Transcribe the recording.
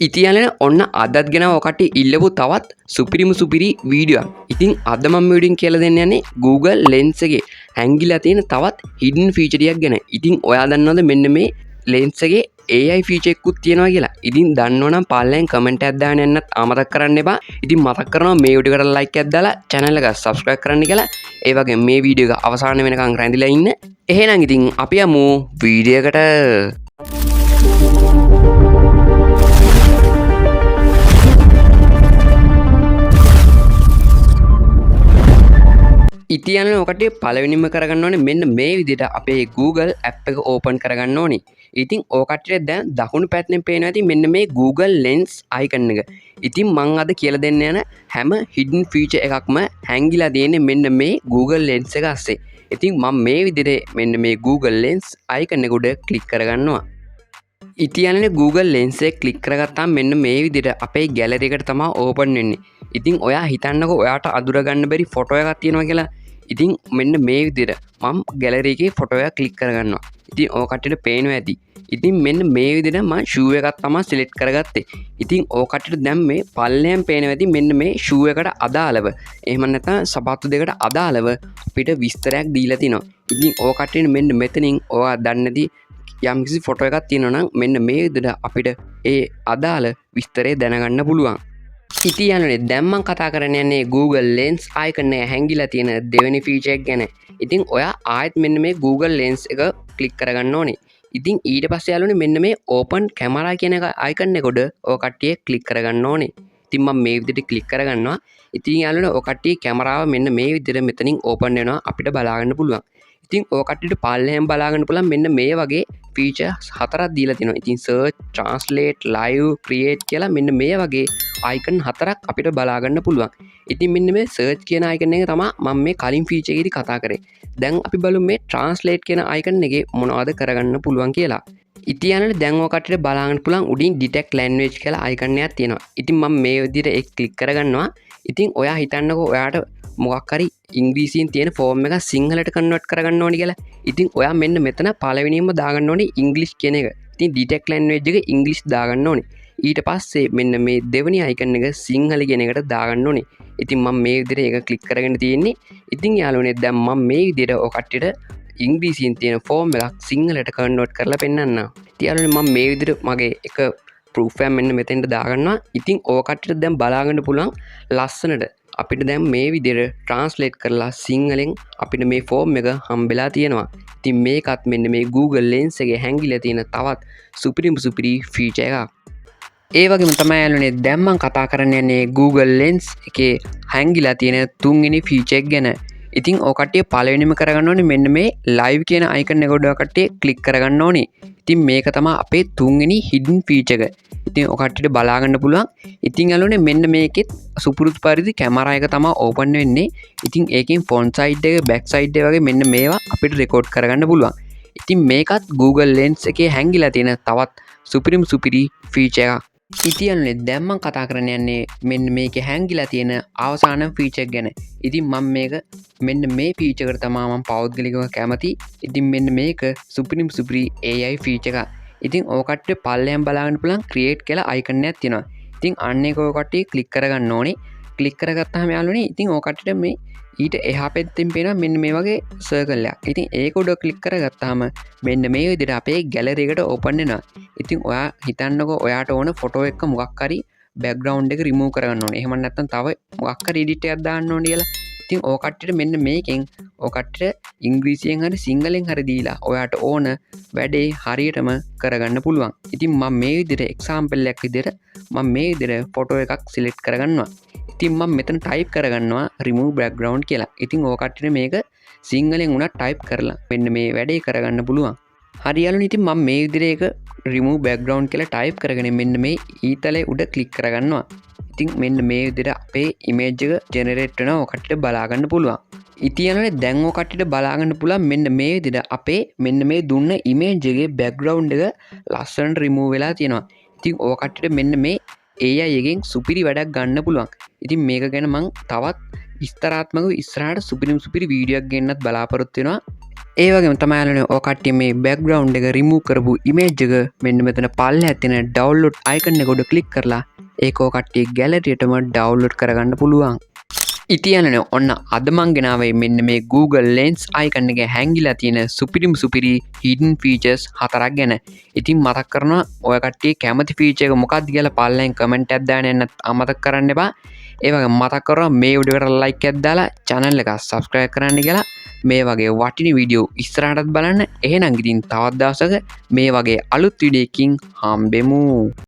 ඉතියලන ඔන්න අදත් ගෙන ඔකට ඉල්ලපු තවත් සුපිරි වීඩියෝ. ඉතින් අද මම වීඩියෝ කියලා දෙන්න යන්නේ Google Lens එකේ හැංගිලා තියෙන තවත් hidden feature එකක් ගැන. ඉතින් ඔයා දන්නවද මෙන්න මේ Lens එකේ AI feature එකකුත් තියෙනවා කියලා? ඉතින් දන්නවනම් පල්ලෙන් කමෙන්ට් එකක් දාන්න යන්නත් අමතක කරන්න එපා. ඉතින් මතක් කරනවා මේ වීඩියෝ එකට like එකක් දාලා channel එක subscribe කරන්න කියලා. ඒ වගේ මේ වීඩියෝ එක අවසාන වෙනකන් රැඳිලා ඉන්න. එහෙනම් ඉතින් අපි යමු වීඩියෝ එකට. ඉතියන ඔකට පලවිනිම කරගන්න ඕනේ මෙන්න මේ විදිහට අපේ Google app එක ඕපන් කරගන්න ඕනේ. ඉතින් ඕකටට දැන් දකුණු පැත්තෙන් පේනවා ඇති මෙන්න මේ Google Lens icon එක. ඉතින් මම අද කියලා දෙන්න යන හැම hidden feature එකක්ම හැංගිලා තියෙන්නේ මෙන්න මේ Google Lens එක ASCII. ඉතින් මම මේ විදිහට මෙන්න මේ Google Lens icon එක උඩ ක්ලික් කරගන්නවා. ඉතියන්නේ Google Lens එක ක්ලික් කරගත්තාම මෙන්න මේ විදිහට අපේ gallery එකට තමයි ඕපන් වෙන්නේ. ඉතින් ඔයා හිතන්නකෝ ඔයාට අඳුර ගන්න බැරි ෆොටෝ එකක් තියෙනවා කියලා. ඉතින් මෙන්න මේ විදිහට මම gallery එකේ ෆොටෝ එක ක්ලික් කරගන්නවා. ඉතින් ඕක කට්ටියට පේනවා ඇති. ඉතින් මෙන්න මේ විදිහට මම shoe එකක් තමයි select කරගත්තේ. ඉතින් ඕක කට්ටියට දැන් මේ පල්ලෙන් පේනවා ඇති මෙන්න මේ shoe එකට අදාළව. එහෙම නැත්නම් සපත්තු දෙකට අදාළව අපිට විස්තරයක් දීලා තිනවා. ඉතින් ඕක කට්ටියට මෙන්න මෙතනින් ඔයා දන්නේ නැති යම්කිසි ෆොටෝ එකක් තියෙනවා නම් මෙන්න මේ විදිහට අපිට ඒ අදාළ විස්තරය දැනගන්න පුළුවන්. ඉතින් යන්නේ දැන් මම කතා කරන්න යන්නේ Google Lens icon එක හැංගිලා තියෙන දෙවෙනි feature එක ගැන. ඉතින් ඔයා ආයෙත් මෙන්න මේ Google Lens එක ක්ලික් කරගන්න ඕනේ. ඉතින් ඊට පස්සේ යාළුවනේ මෙන්න මේ open camera කියන icon එක උඩ ඔය කට්ටිය ක්ලික් කරගන්න ඕනේ. ඉතින් මම මේ විදිහට ක්ලික් කරගන්නවා. ඉතින් යාළුවනේ ඔය කට්ටිය කැමරාව මෙන්න මේ විදිහට මෙතනින් open වෙනවා අපිට බලා ගන්න පුළුවන්. ඉතින් ඔය කට්ටියට පල්ලෙහෙන් බලා ගන්න පුළුවන් මෙන්න මේ වගේ features හතරක් දීලා තිනවා. ඉතින් search, translate, live, create කියලා මෙන්න මේ වගේ icon හතරක් අපිට බලා ගන්න පුළුවන්. ඉතින් මෙන්න මේ search කියන icon එක තමයි මම මේ කලින් feature එකේදී කතා කරේ. දැන් අපි බලමු මේ translate කියන icon එකේ මොනවද කරගන්න පුළුවන් කියලා. ඉතින් යන්නේ දැන් ඔය කට්ටියට බලා ගන්න පුළුවන් උඩින් detect language කියලා icon එකක් තියෙනවා. ඉතින් මම මේ විදිහට ඒක ක්ලික් කරගන්නවා. ඉතින් ඔයා හිතන්නකෝ ඔයාට මොකක් හරි ඉංග්‍රීසියෙන් තියෙන ෆෝම් එක සිංහලට කන්වර්ට් කරගන්න ඕනි කියලා. ඉතින් ඔයා මෙන්න මෙතන පළවෙනියෙන්ම දාගන්න ඕනේ ඉංග්‍රීසි කියන එක. ඉතින් detect language එක ඉංග්‍රීසි දාගන්න ඕනේ. ඊට පස්සේ මෙන්න මේ දෙවෙනි icon එක සිංහල කියන එකට දාගන්න ඕනේ. ඉතින් මම මේ විදිහට ඒක ක්ලික් කරගෙන තියෙන්නේ. ඉතින් යාළුවනේ දැන් මම මේ විදිහට ඔය කට්ටියට ඉංග්‍රීසියෙන් තියෙන ෆෝම් එකක් සිංහලට කන්වර්ට් කරලා පෙන්නන්නම්. ඉතින් යාළුවනේ මම මේ විදිහට මගේ එක proof එක මෙන්න මෙතෙන්ට දාගන්නවා. ඉතින් ඔය කට්ටියට දැන් බලා ගන්න පුළුවන් ලස්සනට අපිට දැන් මේ විදිහට translate කරලා සිංහලෙන් අපිට මේ ෆෝම් එක හම්බෙලා තියෙනවා. ඉතින් මේකත් මෙන්න මේ Google Lens එකේ හැංගිලා තියෙන තවත් සුපිරි feature එකක්. ඒ වගේම තමයි යාළුවනේ දැන් මම කතා කරන්න යන්නේ Google Lens එකේ හැංගිලා තියෙන තුන්වෙනි feature එක ගැන. ඉතින් ඔය කට්ටිය පළවෙනිම කරගන්න ඕනේ මෙන්න මේ live කියන icon එක උඩ කට්ටිය ක්ලික් කරගන්න ඕනේ. ඉතින් මේක තමයි අපේ තුන්වෙනි hidden feature එක. ඉතින් ඔය කට්ටියට බලා ගන්න පුළුවන්. ඉතින් යාළුවනේ මෙන්න මේකෙත් සුපුරුදු පරිදි කැමරා එක තමයි ඕපන් වෙන්නේ. ඉතින් ඒකෙන් ෆ්‍රොන්ට් සයිඩ් එක බෑක් සයිඩ් එක වගේ මෙන්න මේවා අපිට රෙකෝඩ් කරගන්න පුළුවන්. ඉතින් මේකත් Google Lens එකේ හැංගිලා තියෙන තවත් සුපිරි feature එකක්. ඉතියන්නේ දැන් මම කතා කරන්න යන්නේ මෙන්න මේකේ හැංගිලා තියෙන අවසාන feature ගැන. ඉතින් මම මේක මෙන්න මේ feature එකට තමයි මම පෞද්ගලිකව කැමති. ඉතින් මෙන්න මේක සුපිරි AI feature එකක්. ඉතින් ඔය කට්ටිය පල්ලෙන් බලාගන්න පුළුවන් create කියලා icon එකක් තියෙනවා. ඉතින් අන්න ඒක ඔය කට්ටිය ක්ලික් කරගන්න ඕනේ. ක්ලික් කරගත්තාම යාළුවනේ ඉතින් ඔය කට්ටියට මේ ඊට එහා පැත්තෙන් පේනවා මෙන්න මේ වගේ circle එකක්. ඉතින් ඒක උඩ ක්ලික් කරගත්තාම මෙන්න මේ විදිහට අපේ gallery එකට open වෙනවා. ඉතින් ඔයා හිතන්නකෝ ඔයාට ඕන ෆොටෝ එක මොකක් හරි background එක remove කරගන්න ඕනේ. එහෙම නැත්නම් තව මොකක් හරි edit එකක් දාන්න ඕනේ කියලා. ඉතින් ඔය කට්ටියට මෙන්න මේකෙන් ඔය කට්ටියට ඉංග්‍රීසියෙන් හරි සිංහලෙන් හරි දීලා ඔයාට ඕන වැඩේ හරියටම කරගන්න පුළුවන්. ඉතින් මම මේ විදිහට example එකක් විදිහට මම මේ විදිහට ෆොටෝ එකක් select කරගන්නවා. ඉතින් මම මෙතන type කරගන්නවා remove background කියලා. ඉතින් ඔය කට්ටියට මේක සිංහලෙන් උනත් type කරලා මෙන්න මේ වැඩේ කරගන්න පුළුවන්. හරි යාළුවනේ ඉතින් මම මේ විදිහට ඒක remove background කියලා type කරගෙන මෙන්න මේ ඊතලේ උඩ click කරගන්නවා. ඉතින් මෙන්න මේ විදිහට අපේ image එක generate වෙනවා. ඔය කට්ටියට බලා ගන්න පුළුවන්. ඉතින් යාළුවනේ දැන් ඔය කට්ටියට බලා ගන්න පුළුවන් මෙන්න මේ විදිහට අපේ මෙන්න මේ දුන්න image එකේ background එක ලස්සනට remove වෙලා තියෙනවා. ඉතින් ඔය කට්ටියට මෙන්න මේ AI එකෙන් සුපිරි වැඩක් ගන්න පුළුවන්. ඉතින් මේක ගැන මම තවත් විස්තරාත්මකව ඉස්සරහට සුපිරි වීඩියෝ එකක් ගෙන්නත් බලාපොරොත්තු වෙනවා. ඒවගේ තමයිලන ඕකට්ටිය මේ බැක්ග්‍රවන්් එක රිමූ කරපු ඉමේජ් එක මෙන්න මෙතන පල්ල ඇතින ඩවල්ලෝඩ් අයිකන්න ගොඩ කලික් කරලා ඒකෝකට්ටිය ගැලටියටම ඩවල්ලෝඩ් කරගන්න පුළුවන්. ඉතියනන ඔන්න අදමංගෙනාවේ මෙන්න මේ Google ලෙන්ස් අයිකන්න එක හැංගිලා තියෙන සුපිරි හිඩන් ෆීචර්ස් 4ක් ගැන. ඉතින් මතක් කරනවා ඔය කට්ටිය කැමති ෆීචර් එක මොකක්ද කියලා පල්ලෙන් කමෙන්ට් එකක් දාන්න එන්න අමතක කරන්න එපා. ඒ වගේ මතක් කරනවා මේ වීඩියෝ එකට ලයික් එකක් දාලා channel එක subscribe කරන්න කියලා. මේ වගේ වටින වීඩියෝ ඉස්සරහටත් බලන්න. එහෙනම් ඉතින් තවත් දවසක මේ වගේ අලුත් වීඩියෝ එකකින් හම්බෙමු.